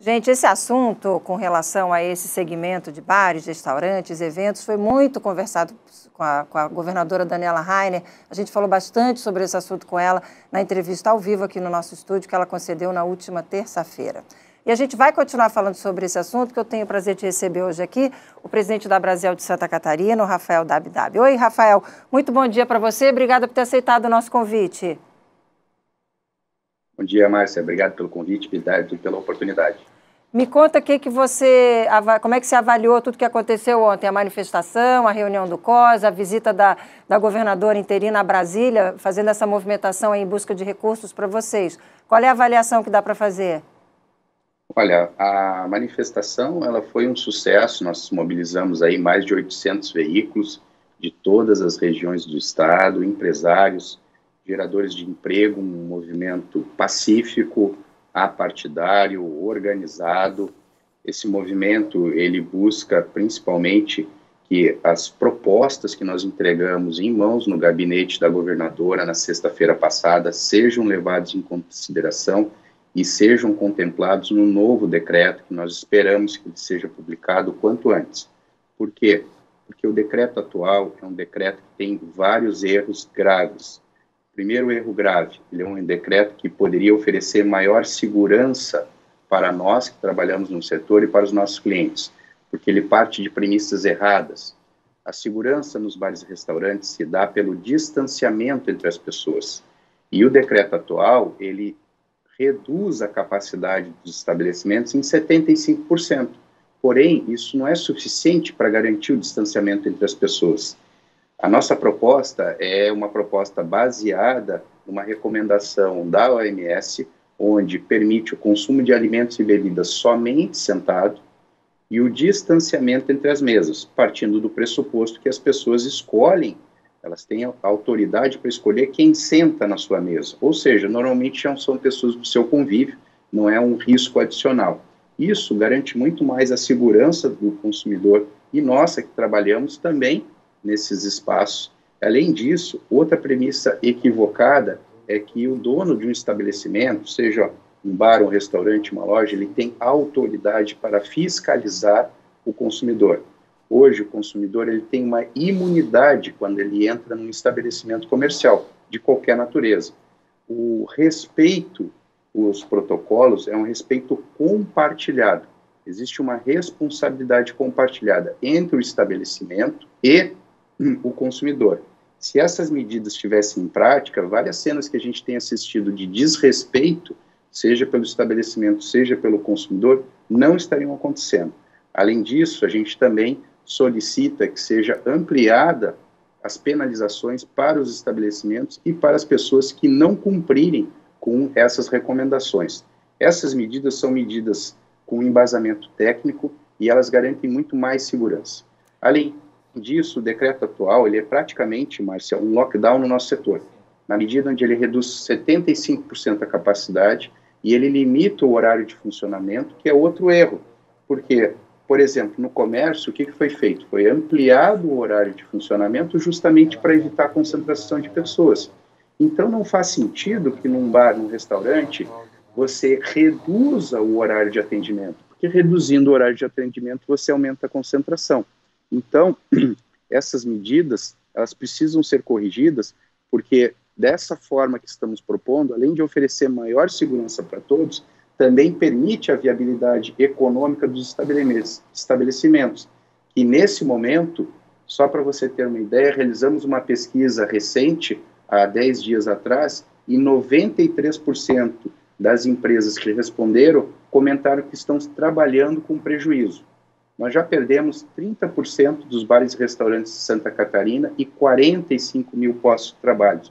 Gente, esse assunto com relação a esse segmento de bares, restaurantes, eventos, foi muito conversado com a governadora Daniela Rainer. A gente falou bastante sobre esse assunto com ela na entrevista ao vivo aqui no nosso estúdio, que ela concedeu na última terça-feira. E a gente vai continuar falando sobre esse assunto, que eu tenho o prazer de receber hoje aqui o presidente da Abrazel de Santa Catarina, o Rafael Dabdab. Oi, Rafael, muito bom dia para você, obrigada por ter aceitado o nosso convite. Bom dia, Márcia, obrigado pelo convite e pela oportunidade. Me conta como é que você avaliou tudo que aconteceu ontem, a manifestação, a reunião do COS, a visita da governadora interina a Brasília, fazendo essa movimentação em busca de recursos para vocês. Qual é a avaliação que dá para fazer? Olha, a manifestação ela foi um sucesso, nós mobilizamos aí mais de 800 veículos de todas as regiões do estado, empresários, geradores de emprego, um movimento pacífico, apartidário, organizado. Esse movimento, ele busca principalmente que as propostas que nós entregamos em mãos no gabinete da governadora na sexta-feira passada sejam levadas em consideração e sejam contemplados no novo decreto que nós esperamos que seja publicado o quanto antes. Por quê? Porque o decreto atual é um decreto que tem vários erros graves. Primeiro erro grave, ele é um decreto que poderia oferecer maior segurança para nós que trabalhamos no setor e para os nossos clientes, porque ele parte de premissas erradas. A segurança nos bares e restaurantes se dá pelo distanciamento entre as pessoas. E o decreto atual, ele reduz a capacidade dos estabelecimentos em 75%. Porém, isso não é suficiente para garantir o distanciamento entre as pessoas. A nossa proposta é uma proposta baseada numa recomendação da OMS, onde permite o consumo de alimentos e bebidas somente sentado e o distanciamento entre as mesas, partindo do pressuposto que as pessoas escolhem, elas têm a autoridade para escolher quem senta na sua mesa. Ou seja, normalmente são pessoas do seu convívio, não é um risco adicional. Isso garante muito mais a segurança do consumidor e nossa, que trabalhamos também nesses espaços. Além disso, outra premissa equivocada é que o dono de um estabelecimento, seja um bar, um restaurante, uma loja, ele tem autoridade para fiscalizar o consumidor. Hoje, o consumidor ele tem uma imunidade quando ele entra num estabelecimento comercial, de qualquer natureza. O respeito, os protocolos, é um respeito compartilhado. Existe uma responsabilidade compartilhada entre o estabelecimento e o consumidor. Se essas medidas estivessem em prática, várias cenas que a gente tem assistido de desrespeito, seja pelo estabelecimento, seja pelo consumidor, não estariam acontecendo. Além disso, a gente também solicita que seja ampliada as penalizações para os estabelecimentos e para as pessoas que não cumprirem com essas recomendações. Essas medidas são medidas com embasamento técnico e elas garantem muito mais segurança. Além disso, o decreto atual, ele é praticamente, Márcia, um lockdown no nosso setor, na medida onde ele reduz 75% a capacidade e ele limita o horário de funcionamento, que é outro erro, porque, por exemplo, no comércio, o que foi feito? Foi ampliado o horário de funcionamento justamente para evitar a concentração de pessoas. Então, não faz sentido que num bar, num restaurante, você reduza o horário de atendimento, porque reduzindo o horário de atendimento, você aumenta a concentração. Então, essas medidas, elas precisam ser corrigidas, porque dessa forma que estamos propondo, além de oferecer maior segurança para todos, também permite a viabilidade econômica dos estabelecimentos, que nesse momento, só para você ter uma ideia, realizamos uma pesquisa recente, há 10 dias atrás, e 93% das empresas que responderam comentaram que estão trabalhando com prejuízo. Nós já perdemos 30% dos bares e restaurantes de Santa Catarina e 45 mil postos de trabalho.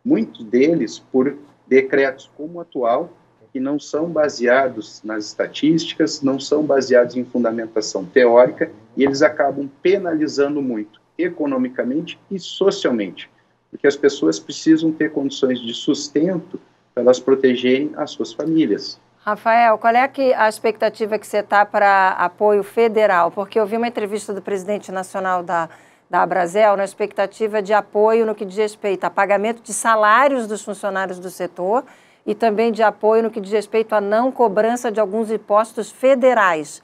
Muitos deles por decretos como o atual, que não são baseados nas estatísticas, não são baseados em fundamentação teórica, e eles acabam penalizando muito, economicamente e socialmente, porque as pessoas precisam ter condições de sustento para elas protegerem as suas famílias. Rafael, qual é a expectativa que você está para apoio federal? Porque eu vi uma entrevista do presidente nacional da Abrazel na expectativa de apoio no que diz respeito a pagamento de salários dos funcionários do setor e também de apoio no que diz respeito à não cobrança de alguns impostos federais.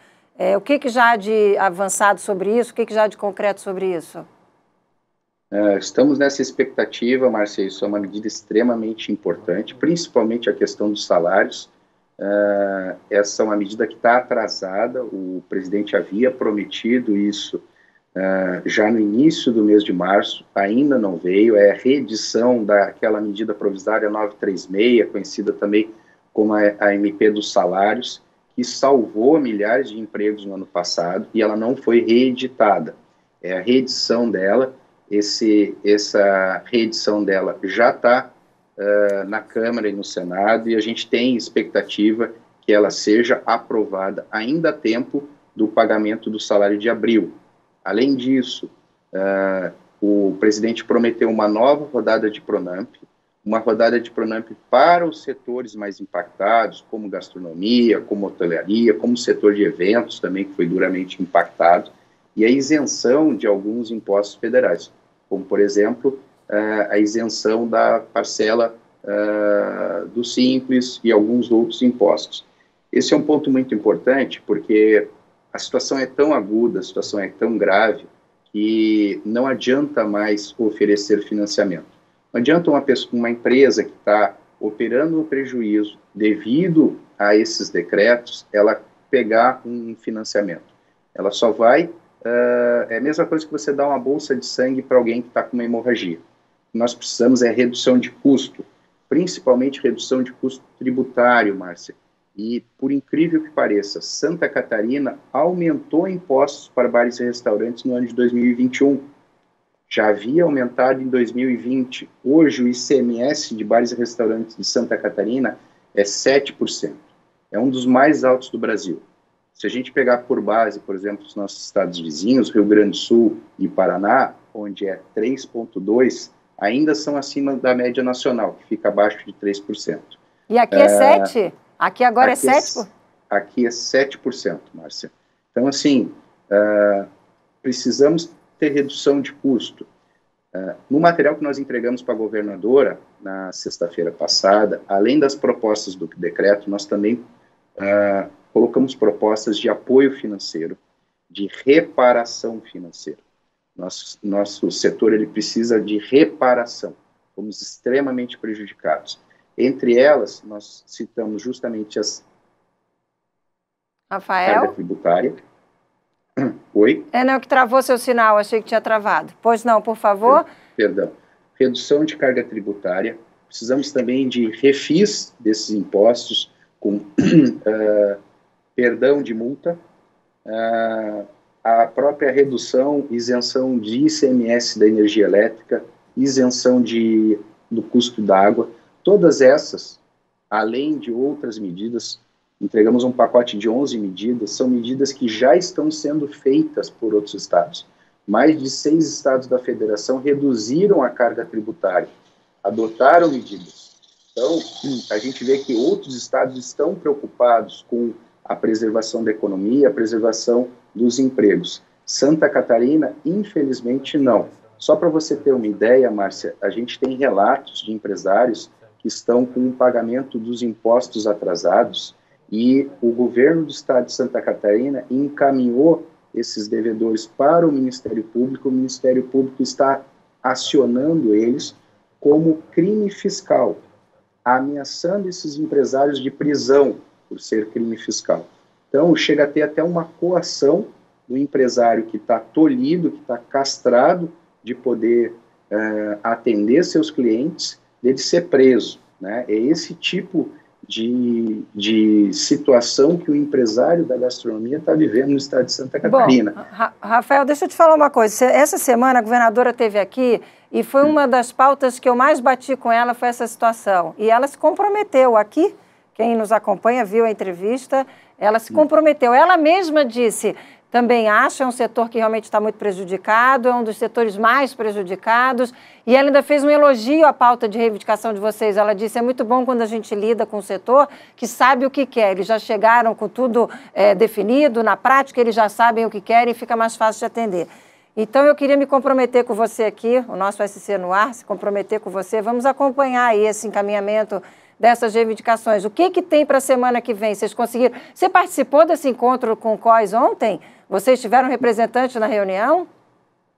O que já há de avançado sobre isso? O que já há de concreto sobre isso? Estamos nessa expectativa, Márcia, isso é uma medida extremamente importante, principalmente a questão dos salários. Essa é uma medida que está atrasada, o presidente havia prometido isso já no início do mês de março, ainda não veio, é a reedição daquela medida provisória 936, conhecida também como a MP dos salários, que salvou milhares de empregos no ano passado e ela não foi reeditada. É a reedição dela, essa reedição dela já está na Câmara e no Senado e a gente tem expectativa que ela seja aprovada ainda a tempo do pagamento do salário de abril. Além disso, o presidente prometeu uma nova rodada de Pronamp, uma rodada de Pronamp para os setores mais impactados, como gastronomia, como hotelaria, como setor de eventos também, que foi duramente impactado, e a isenção de alguns impostos federais, como, por exemplo, a isenção da parcela do Simples e alguns outros impostos. Esse é um ponto muito importante, porque a situação é tão aguda, a situação é tão grave, que não adianta mais oferecer financiamento. Não adianta uma empresa que está operando no prejuízo devido a esses decretos, ela pegar um financiamento. Ela só vai... é a mesma coisa que você dar uma bolsa de sangue para alguém que está com uma hemorragia. O que nós precisamos é redução de custo, principalmente redução de custo tributário, Márcia. E, por incrível que pareça, Santa Catarina aumentou impostos para bares e restaurantes no ano de 2021. Já havia aumentado em 2020. Hoje, o ICMS de bares e restaurantes de Santa Catarina é 7%. É um dos mais altos do Brasil. Se a gente pegar por base, por exemplo, os nossos estados vizinhos, Rio Grande do Sul e Paraná, onde é 3,2%, ainda são acima da média nacional, que fica abaixo de 3%. E aqui é 7%? Aqui agora aqui é 7%? Aqui é 7%, Márcia. Então, assim, precisamos ter redução de custo. No material que nós entregamos para a governadora, na sexta-feira passada, além das propostas do decreto, nós também colocamos propostas de apoio financeiro, de reparação financeira. Nosso setor ele precisa de reparação. Fomos extremamente prejudicados. Entre elas, nós citamos justamente as carga tributária. Oi? Não, que travou seu sinal, achei que tinha travado. Pois não, por favor. Perdão. Redução de carga tributária. Precisamos também de refis desses impostos, com perdão de multa, a própria redução, isenção de ICMS da energia elétrica, isenção do custo da água. Todas essas, além de outras medidas, entregamos um pacote de 11 medidas, são medidas que já estão sendo feitas por outros estados. Mais de 6 estados da federação reduziram a carga tributária, adotaram medidas. Então, a gente vê que outros estados estão preocupados com a preservação da economia, a preservação dos empregos. Santa Catarina, infelizmente, não. Só para você ter uma ideia, Márcia, a gente tem relatos de empresários que estão com o pagamento dos impostos atrasados e o governo do estado de Santa Catarina encaminhou esses devedores para o Ministério Público está acionando eles como crime fiscal, ameaçando esses empresários de prisão por ser crime fiscal. Então, chega a ter até uma coação do empresário que está tolhido, que está castrado de poder atender seus clientes, dele ser preso, né? É esse tipo de situação que o empresário da gastronomia está vivendo no estado de Santa Catarina. Bom, Rafael, deixa eu te falar uma coisa. Essa semana a governadora esteve aqui e foi uma das pautas que eu mais bati com ela, foi essa situação. E ela se comprometeu aqui, quem nos acompanha viu a entrevista, ela se comprometeu. Ela mesma disse... Também acha, é um setor que realmente está muito prejudicado, é um dos setores mais prejudicados, e ela ainda fez um elogio à pauta de reivindicação de vocês. Ela disse, é muito bom quando a gente lida com o setor que sabe o que quer, eles já chegaram com tudo definido, na prática eles já sabem o que querem e fica mais fácil de atender. Então eu queria me comprometer com você aqui, o nosso SC no ar, se comprometer com você, vamos acompanhar aí esse encaminhamento dessas reivindicações. O que tem para a semana que vem? Vocês conseguiram? Você participou desse encontro com o COIS ontem? Vocês tiveram representante na reunião?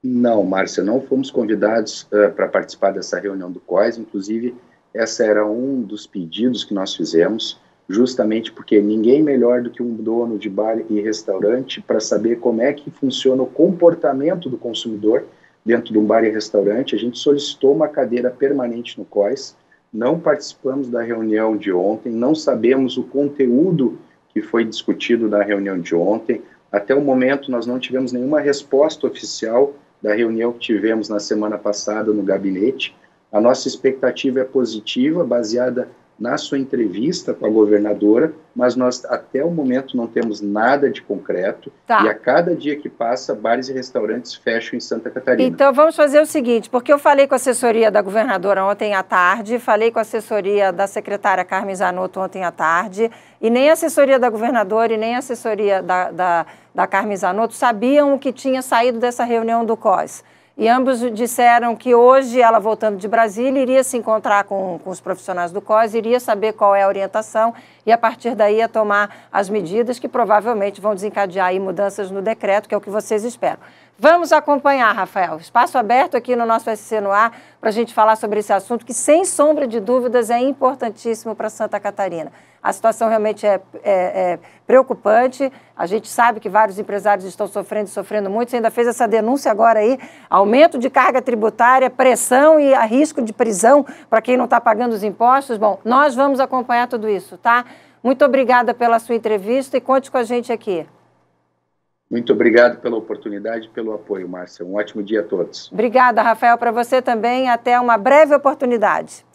Não, Márcia, não fomos convidados para participar dessa reunião do COIS. Inclusive, essa era um dos pedidos que nós fizemos, justamente porque ninguém melhor do que um dono de bar e restaurante para saber como é que funciona o comportamento do consumidor dentro de um bar e restaurante. A gente solicitou uma cadeira permanente no COIS, não participamos da reunião de ontem, não sabemos o conteúdo que foi discutido na reunião de ontem. Até o momento, nós não tivemos nenhuma resposta oficial da reunião que tivemos na semana passada no gabinete. A nossa expectativa é positiva, baseada na sua entrevista com a governadora, mas nós até o momento não temos nada de concreto. Tá. E a cada dia que passa, bares e restaurantes fecham em Santa Catarina. Então vamos fazer o seguinte, porque eu falei com a assessoria da governadora ontem à tarde, falei com a assessoria da secretária Carmen Zanotto ontem à tarde, e nem a assessoria da governadora e nem a assessoria da Carmen Zanotto sabiam o que tinha saído dessa reunião do COIS. E ambos disseram que hoje, ela voltando de Brasília, iria se encontrar com os profissionais do COIS, iria saber qual é a orientação e, a partir daí, ia tomar as medidas que provavelmente vão desencadear aí mudanças no decreto, que é o que vocês esperam. Vamos acompanhar, Rafael. Espaço aberto aqui no nosso SC no Ar para a gente falar sobre esse assunto que, sem sombra de dúvidas, é importantíssimo para Santa Catarina. A situação realmente é preocupante. A gente sabe que vários empresários estão sofrendo muito. Você ainda fez essa denúncia agora aí, aumento de carga tributária, pressão e a risco de prisão para quem não está pagando os impostos. Bom, nós vamos acompanhar tudo isso, tá? Muito obrigada pela sua entrevista e conte com a gente aqui. Muito obrigado pela oportunidade e pelo apoio, Márcia. Um ótimo dia a todos. Obrigada, Rafael, para você também. Até uma breve oportunidade.